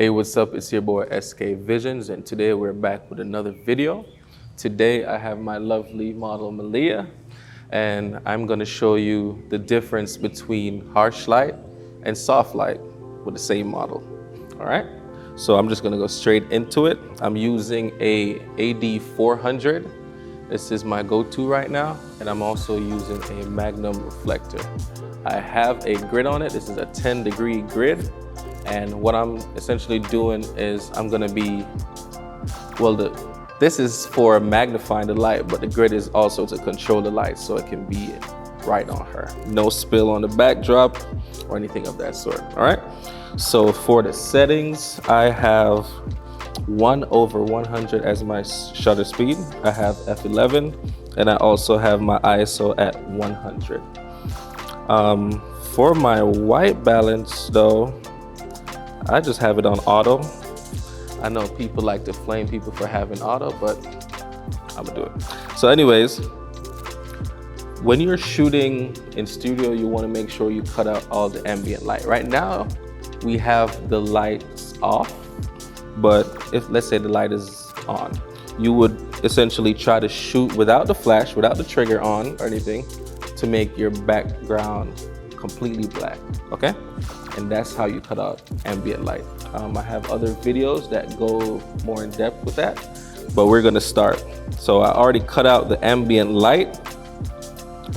Hey, what's up? It's your boy SK Visions, and today we're back with another video. Today I have my lovely model Malia, and I'm gonna show you the difference between harsh light and soft light with the same model. All right, so I'm just gonna go straight into it. I'm using a AD400. This is my go-to right now, and I'm also using a Magnum reflector. I have a grid on it. This is a 10-degree grid. And what I'm essentially doing is I'm gonna be, this is for magnifying the light, but the grid is also to control the light so it can be right on her. No spill on the backdrop or anything of that sort, all right? So for the settings, I have 1/100 as my shutter speed. I have f11, and I also have my ISO at 100. For my white balance though, I just have it on auto. I know people like to flame people for having auto, but I'm gonna do it. So anyways, when you're shooting in studio, you wanna make sure you cut out all the ambient light. Right now, we have the lights off, but if, let's say the light is on, you would essentially try to shoot without the flash, without the trigger on or anything, to make your background completely black, okay? And that's how you cut out ambient light. I have other videos that go more in depth with that, but we're gonna start. So I already cut out the ambient light,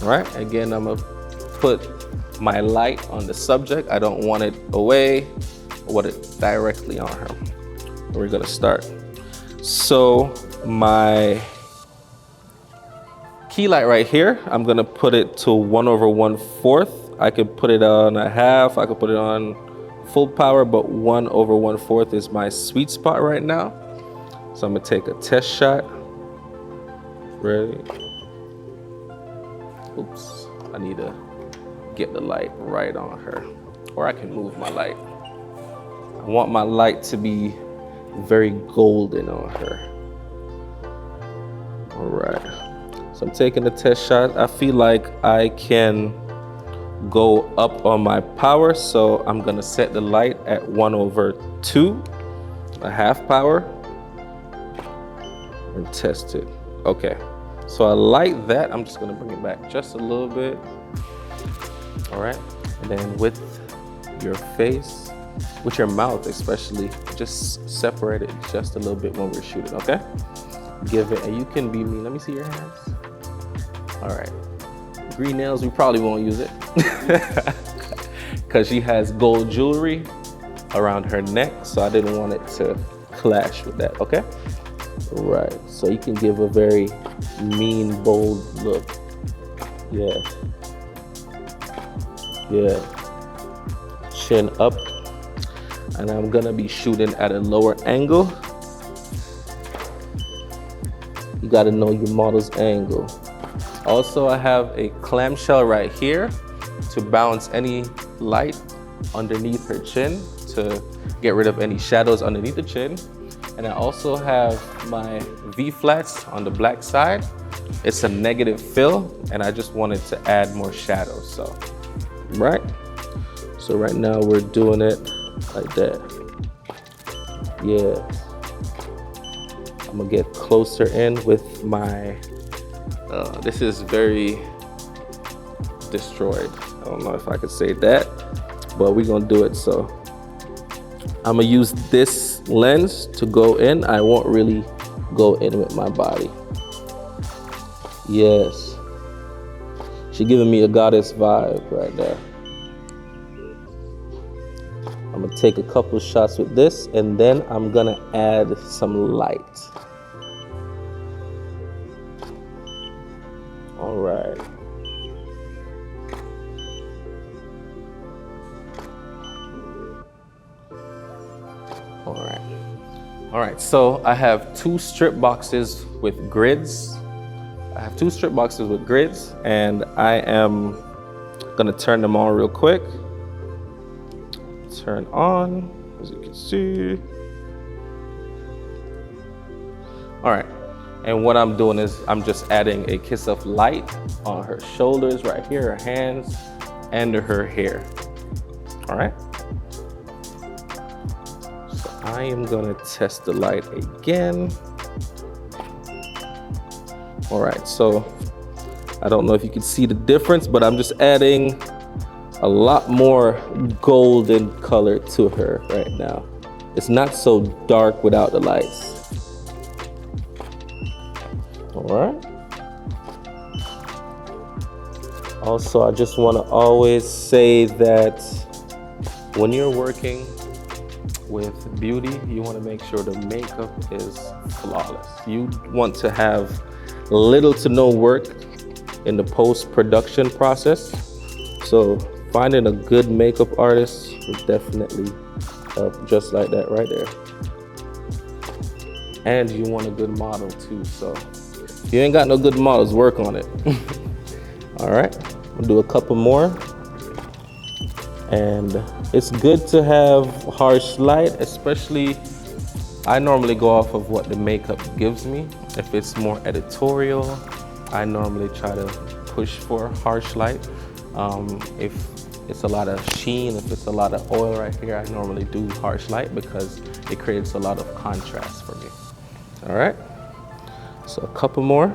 all right? Again, I'm gonna put my light on the subject. I don't want it away, I want it directly on her. We're gonna start. So my key light right here, I'm gonna put it to 1/1/4. I could put it on a half, I could put it on full power, but 1/1/4 is my sweet spot right now. So I'm gonna take a test shot. Ready? Oops, I need to get the light right on her, or I can move my light. I want my light to be very golden on her. All right, so I'm taking a test shot. I feel like I can go up on my power, so I'm gonna set the light at 1/2, a half power, and test it. Okay, so I like that. I'm just gonna bring it back just a little bit. All right, and then with your face, with your mouth especially, just separate it just a little bit when we're shooting, okay? Give it, and you can be me. Let me see your hands. All right. Green nails, we probably won't use it because she has gold jewelry around her neck, so I didn't want it to clash with that, okay? Right, so you can give a very mean, bold look. Yeah. Yeah. Chin up. And I'm gonna be shooting at a lower angle. You gotta know your model's angle. Also, I have a clamshell right here to bounce any light underneath her chin to get rid of any shadows underneath the chin. And I also have my V-flats on the black side. It's a negative fill, and I just wanted to add more shadows, so, right? So right now we're doing it like that. Yeah. I'm gonna get closer in with my, this is very destroyed. I don't know if I could say that, but we're gonna do it. So I'm gonna use this lens to go in. I won't really go in with my body. Yes. She's giving me a goddess vibe right there. I'm gonna take a couple shots with this, and then I'm gonna add some light. All right. All right, so I have two strip boxes with grids. And I am gonna turn them on real quick. Turn on, as you can see. All right, and what I'm doing is I'm just adding a kiss of light on her shoulders right here, her hands, and her hair. All right. So I am gonna test the light again. All right, so I don't know if you can see the difference, but I'm just adding a lot more golden color to her right now. It's not so dark without the lights. All right. Also, I just want to always say that when you're working with beauty, you want to make sure the makeup is flawless. You want to have little to no work in the post-production process. So finding a good makeup artist will definitely help, just like that right there. And you want a good model too, so if you ain't got no good models, work on it. All right, we'll do a couple more. And it's good to have harsh light, especially I normally go off of what the makeup gives me. If it's more editorial, I normally try to push for harsh light. If it's a lot of sheen, if it's a lot of oil right here, I normally do harsh light because it creates a lot of contrast for me. All right, so a couple more.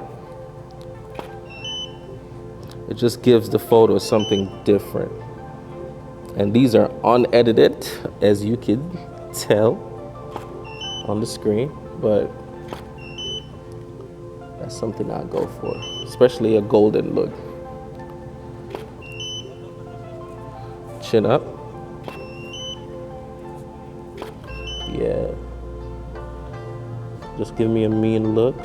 It just gives the photo something different. And these are unedited, as you can tell on the screen, but that's something I go for, especially a golden look. Chin up. Yeah. Just give me a mean look.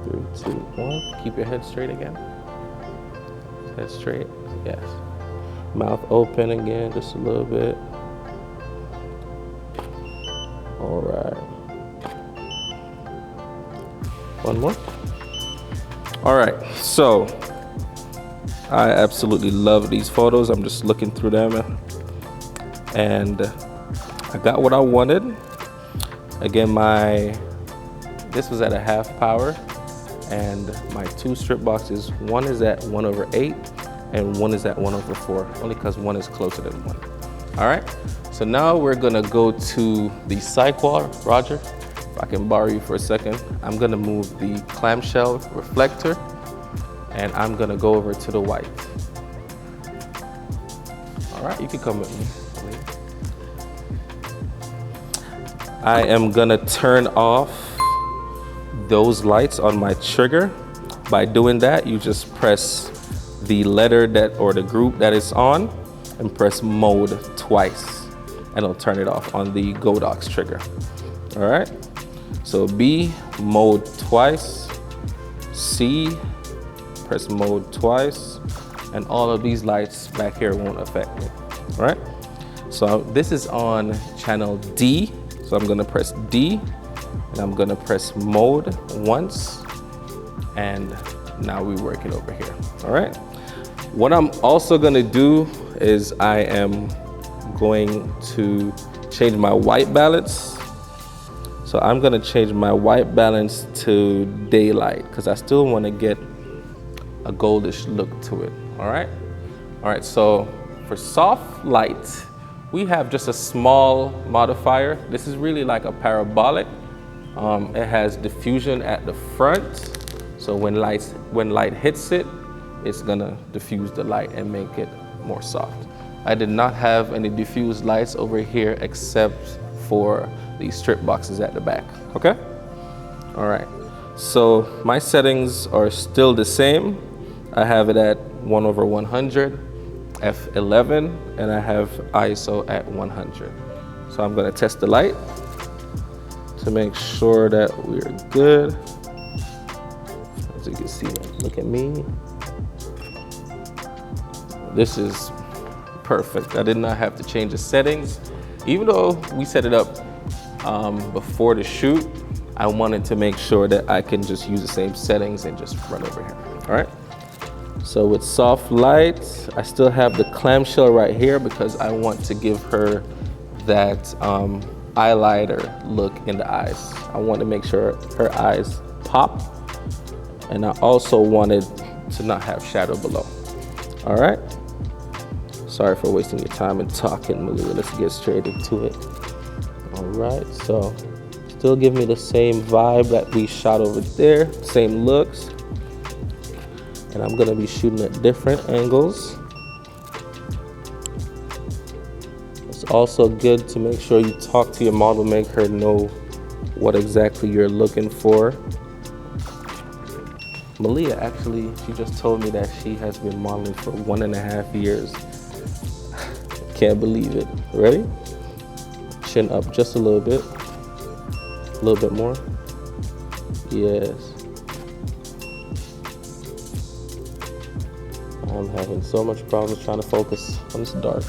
3, 2, 1. Keep your head straight again. Head straight, yes. Mouth open again, just a little bit. All right. One more. All right, so I absolutely love these photos. I'm just looking through them and I got what I wanted. Again, this was at a half power. And my 2 strip boxes, one is at 1/8 and one is at 1/4, only because one is closer than one. All right, so now we're gonna go to the sidewall. Roger, if I can borrow you for a second, I'm gonna move the clamshell reflector and I'm gonna go over to the white. All right, you can come with me. I am gonna turn off those lights on my trigger. By doing that, you just press the letter or the group that it's on and press mode twice and it'll turn it off on the Godox trigger. All right, so B, mode twice, C, press mode twice, and all of these lights back here won't affect me. All right, so this is on channel D, so I'm gonna press D and I'm gonna press mode once, and now we work it over here. All right, what I'm also gonna do is I am going to change my white balance. So I'm gonna change my white balance to daylight because I still wanna get a goldish look to it. All right, so for soft light, we have just a small modifier. This is really like a parabolic. It has diffusion at the front, so when light hits it, it's gonna diffuse the light and make it more soft. I did not have any diffused lights over here except for the strip boxes at the back, okay? All right, so my settings are still the same. I have it at 1/100, f11, and I have ISO at 100. So I'm gonna test the light to make sure that we're good. As you can see, look at me. This is perfect. I did not have to change the settings. Even though we set it up before the shoot, I wanted to make sure that I can just use the same settings and just run over here. All right. So with soft light, I still have the clamshell right here because I want to give her that highlighter look in the eyes. I want to make sure her eyes pop, and I also wanted to not have shadow below. All right, Sorry for wasting your time and talking, Malia. Let's get straight into it. All right, so still give me the same vibe that we shot over there, same looks. And I'm gonna be shooting at different angles. It's also good to make sure you talk to your model, make her know what exactly you're looking for. Malia actually, she just told me that she has been modeling for 1.5 years. Can't believe it. Ready? Chin up just a little bit more. Yes. I'm having so much problems trying to focus on this dark.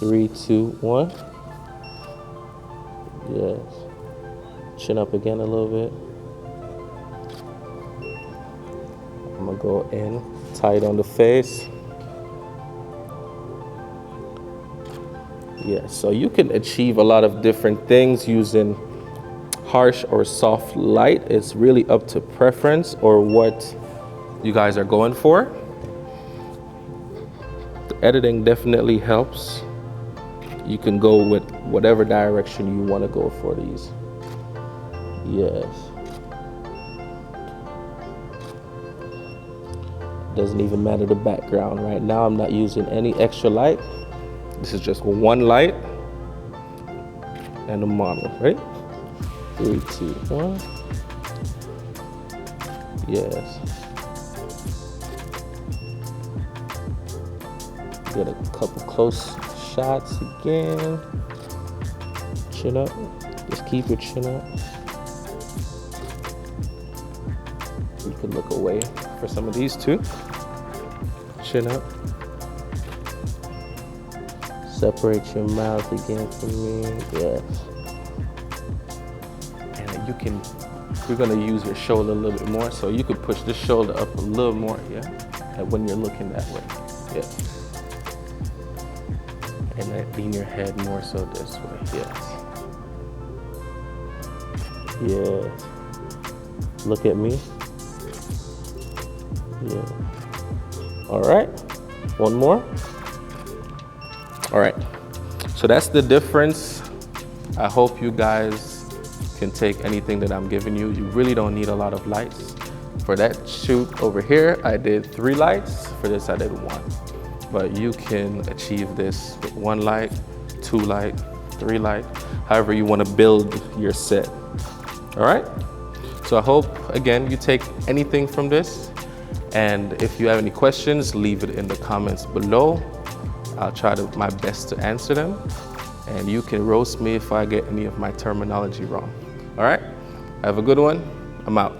3, 2, 1. Yes. Chin up again a little bit. I'm gonna go in tight on the face. Yeah, so you can achieve a lot of different things using harsh or soft light. It's really up to preference or what you guys are going for. The editing definitely helps. You can go with whatever direction you want to go for these. Yes. Doesn't even matter the background. Right now I'm not using any extra light. This is just one light and a model, right? 3, 2, 1. Yes. Get a couple close shots again. Chin up. Just keep your chin up. You can look away for some of these too. Chin up. Separate your mouth again from me. Yes. And we're gonna use your shoulder a little bit more, so you could push this shoulder up a little more, yeah? And when you're looking that way, yeah. And then lean your head more so this way, yes. Yes. Look at me. Yeah. All right, one more. All right, so that's the difference. I hope you guys can take anything that I'm giving you. You really don't need a lot of lights. For that shoot over here, I did 3 lights. For this, I did 1. But you can achieve this with 1 light, 2 light, 3 light, however you want to build your set. All right? So I hope, again, you take anything from this. And if you have any questions, leave it in the comments below. I'll try my best to answer them. And you can roast me if I get any of my terminology wrong. All right? Have a good one. I'm out.